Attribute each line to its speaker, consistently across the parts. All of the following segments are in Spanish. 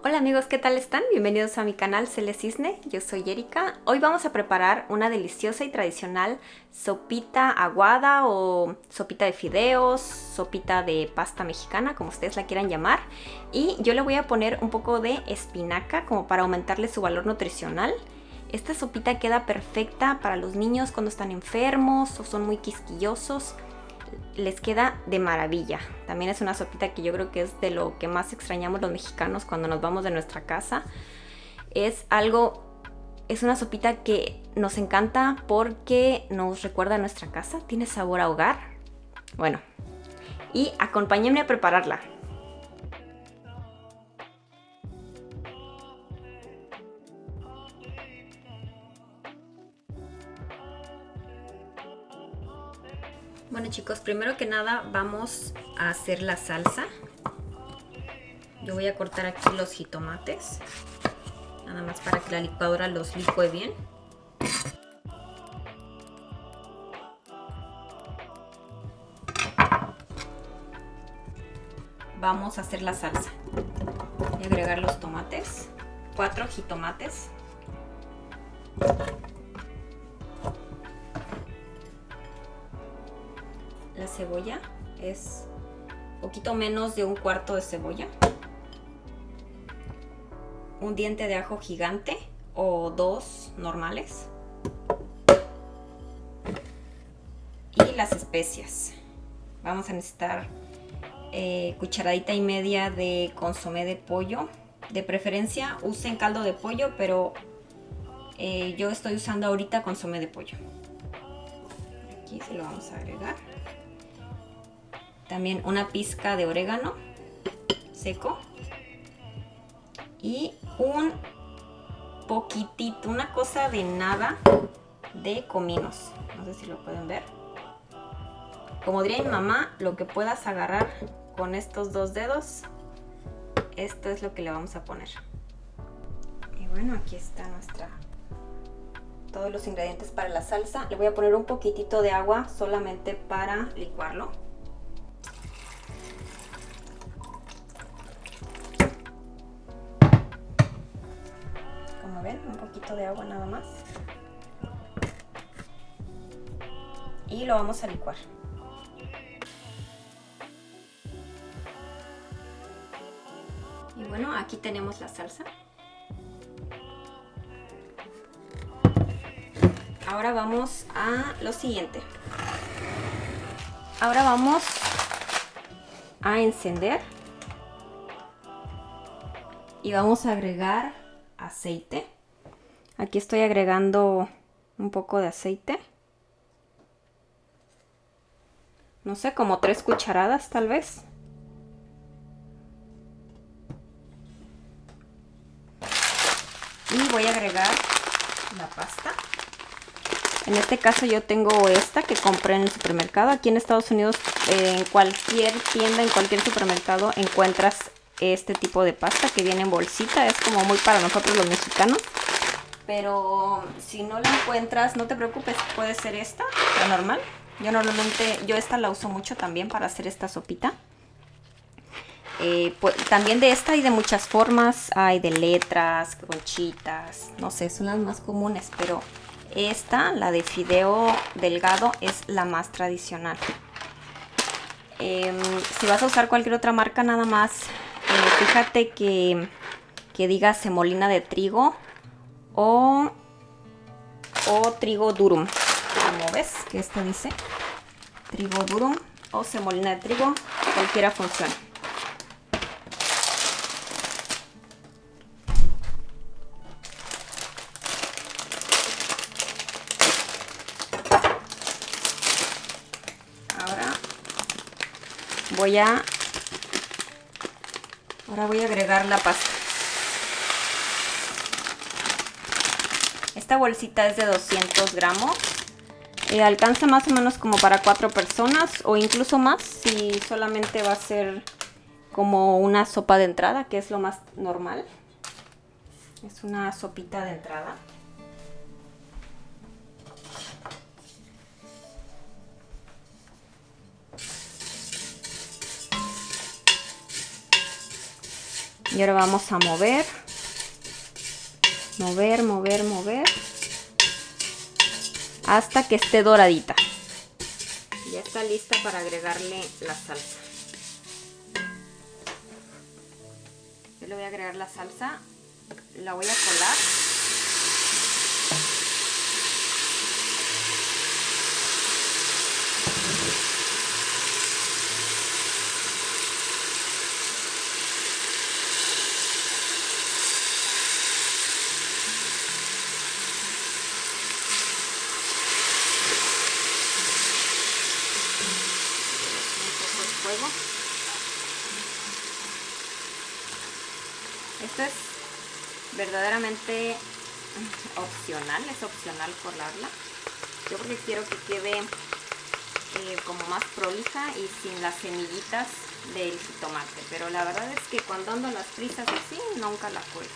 Speaker 1: Hola amigos, ¿qué tal están? Bienvenidos a mi canal Cele Cisne, yo soy Erika. Hoy vamos a preparar una deliciosa y tradicional sopita aguada o sopita de fideos, sopita de pasta mexicana, como ustedes la quieran llamar. Y yo le voy a poner un poco de espinaca como para aumentarle su valor nutricional. Esta sopita queda perfecta para los niños cuando están enfermos o son muy quisquillosos. Les queda de maravilla. También es una sopita que yo creo que es de lo que más extrañamos los mexicanos cuando nos vamos de nuestra casa. Es una sopita que nos encanta porque nos recuerda a nuestra casa, tiene sabor a hogar. Bueno, y acompáñenme a prepararla. Bueno chicos, primero que nada vamos a hacer la salsa. Yo voy a cortar aquí los jitomates, nada más para que la licuadora los licue bien. Vamos a hacer la salsa. Voy a agregar los tomates, 4 jitomates. La cebolla es poquito menos de un cuarto de cebolla. Un diente de ajo gigante o 2 normales. Y las especias. Vamos a necesitar cucharadita y media de consomé de pollo. De preferencia usen caldo de pollo, pero yo estoy usando ahorita consomé de pollo. Aquí se lo vamos a agregar. También una pizca de orégano seco. Y un poquitito, una cosa de nada de cominos. No sé si lo pueden ver. Como diría mi mamá, lo que puedas agarrar con estos 2 dedos, esto es lo que le vamos a poner. Y bueno, aquí está todos los ingredientes para la salsa. Le voy a poner un poquitito de agua solamente para licuarlo. Como ven, un poquito de agua nada más. Y lo vamos a licuar. Y bueno, aquí tenemos la salsa. Ahora vamos a lo siguiente. Ahora vamos a encender y vamos a agregar aceite. Aquí estoy agregando un poco de aceite. No sé, como 3 cucharadas tal vez. Y voy a agregar la pasta. En este caso yo tengo esta que compré en el supermercado. Aquí en Estados Unidos, en cualquier tienda, en cualquier supermercado encuentras este tipo de pasta que viene en bolsita. Es como muy para nosotros los mexicanos. Pero si no la encuentras, no te preocupes, puede ser esta, la normal. Yo esta la uso mucho también para hacer esta sopita. Pues, también de esta hay de muchas formas, hay de letras, conchitas, no sé, son las más comunes, pero esta, la de fideo delgado, es la más tradicional. Si vas a usar cualquier otra marca, nada más, fíjate que diga semolina de trigo o trigo durum. Como ves que esta dice trigo durum o semolina de trigo, cualquiera funciona. Ahora voy a agregar la pasta. Esta bolsita es de 200 gramos. Alcanza más o menos como para 4 personas o incluso más si solamente va a ser como una sopa de entrada, que es lo más normal. Es una sopita de entrada. Y ahora vamos a mover. Mover. Hasta que esté doradita. Ya está lista para agregarle la salsa. Yo le voy a agregar la salsa. La voy a colar. Fuego. Esto es verdaderamente opcional, es opcional colarla. Yo porque quiero que quede como más prolija y sin las semillitas del jitomate, pero la verdad es que cuando ando las prisas así nunca la cuelo.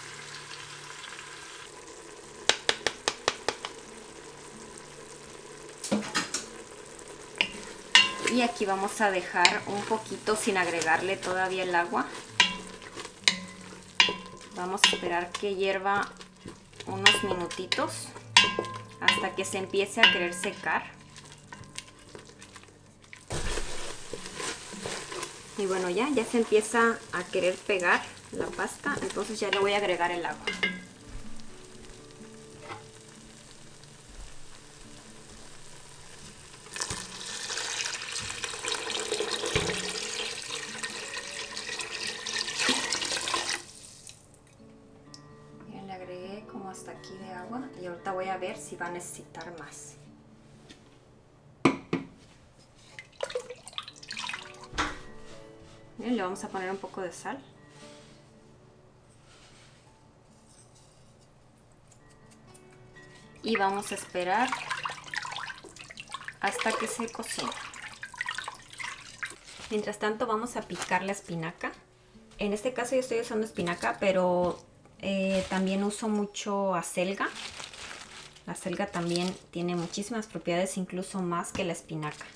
Speaker 1: Y aquí vamos a dejar un poquito sin agregarle todavía el agua. Vamos a esperar que hierva unos minutitos hasta que se empiece a querer secar. Y bueno, ya se empieza a querer pegar la pasta, entonces ya le voy a agregar el agua. Como hasta aquí de agua y ahorita voy a ver si va a necesitar más. Bien, le vamos a poner un poco de sal. Y vamos a esperar hasta que se cocine. Mientras tanto vamos a picar la espinaca. En este caso yo estoy usando espinaca, pero también uso mucho acelga. La acelga también tiene muchísimas propiedades, incluso más que la espinaca.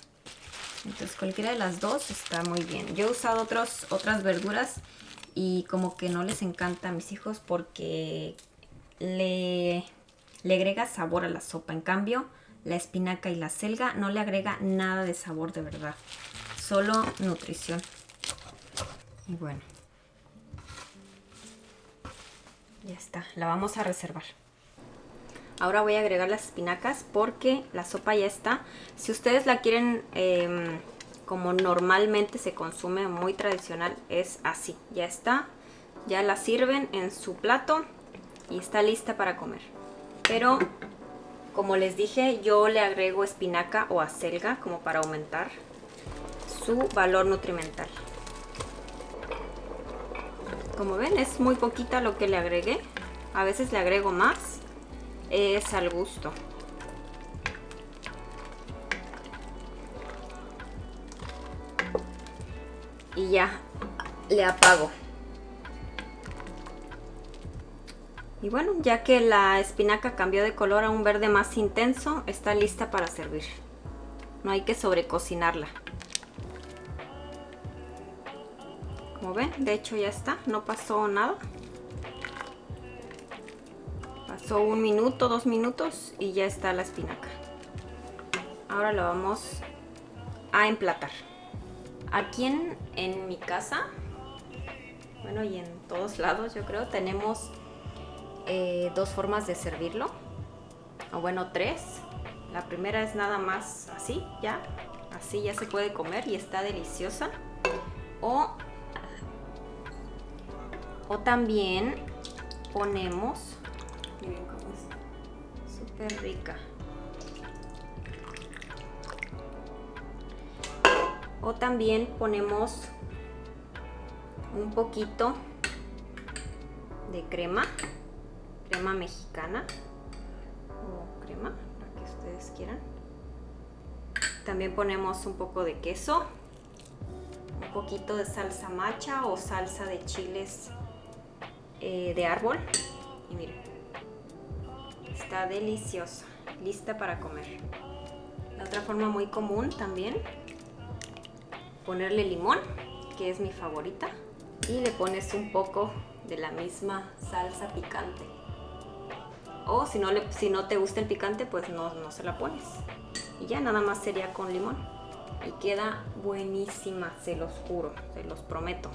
Speaker 1: Entonces cualquiera de las dos está muy bien. Yo he usado otras verduras y como que no les encanta a mis hijos porque le agrega sabor a la sopa. En cambio, la espinaca y la acelga no le agrega nada de sabor de verdad. Solo nutrición. Y bueno. Ya está, la vamos a reservar. Ahora voy a agregar las espinacas porque la sopa ya está. Si ustedes la quieren como normalmente se consume, muy tradicional, es así. Ya está, ya la sirven en su plato y está lista para comer. Pero como les dije, yo le agrego espinaca o acelga como para aumentar su valor nutrimental. Como ven, es muy poquita lo que le agregué. A veces le agrego más. Es al gusto. Y ya le apago. Y bueno, ya que la espinaca cambió de color a un verde más intenso, está lista para servir. No hay que sobrecocinarla. Como ven, de hecho ya está, no pasó nada. Pasó 1 minuto, 2 minutos y ya está la espinaca. Ahora lo vamos a emplatar. Aquí en mi casa, bueno, y en todos lados yo creo, tenemos 2 formas de servirlo. O bueno, 3. La primera es nada más así ya se puede comer y está deliciosa. O también ponemos, miren cómo es, súper rica. O también ponemos un poquito de crema mexicana o crema, la que ustedes quieran. También ponemos un poco de queso, un poquito de salsa macha o salsa de chiles de árbol. Y miren, está deliciosa, lista para comer. La otra forma muy común también, ponerle limón, que es mi favorita, y le pones un poco de la misma salsa picante. O si no te gusta el picante, pues no se la pones. Y ya nada más sería con limón. Y queda buenísima, se los juro, se los prometo.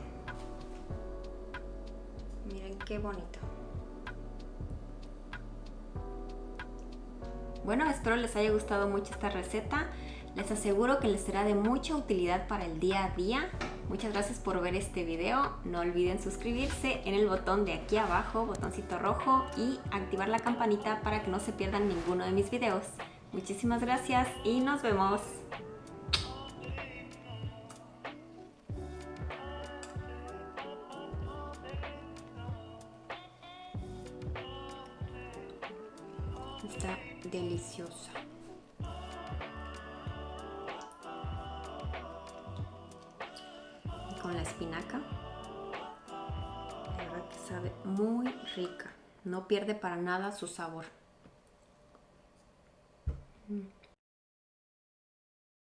Speaker 1: Miren qué bonito. Bueno, espero les haya gustado mucho esta receta. Les aseguro que les será de mucha utilidad para el día a día. Muchas gracias por ver este video. No olviden suscribirse en el botón de aquí abajo, botoncito rojo, y activar la campanita para que no se pierdan ninguno de mis videos. Muchísimas gracias y nos vemos. Está deliciosa. Con la espinaca, la verdad que sabe muy rica, no pierde para nada su sabor.